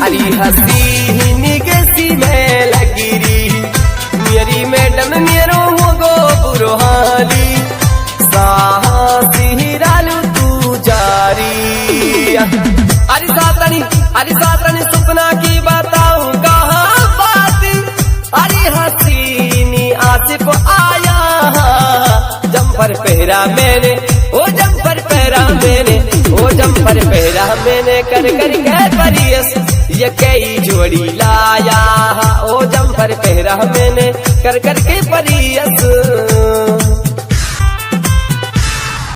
अरे हसीनी के सी में लगी मेरी मैडम मेरो होगो बुरहानी साहसी रालू तू जारी। अरे सातनी सपना की बताऊं कहाँ बात। अरे हसीनी आसिफ आया जम्पर पहरा मैंने ओ जम्पर पहरा मैंने ओ जम्पर पहरा मैंने कर कर के परियस ये कई जोड़ी लाया ओ जम्पर पहरा मैंने कर कर के परियस।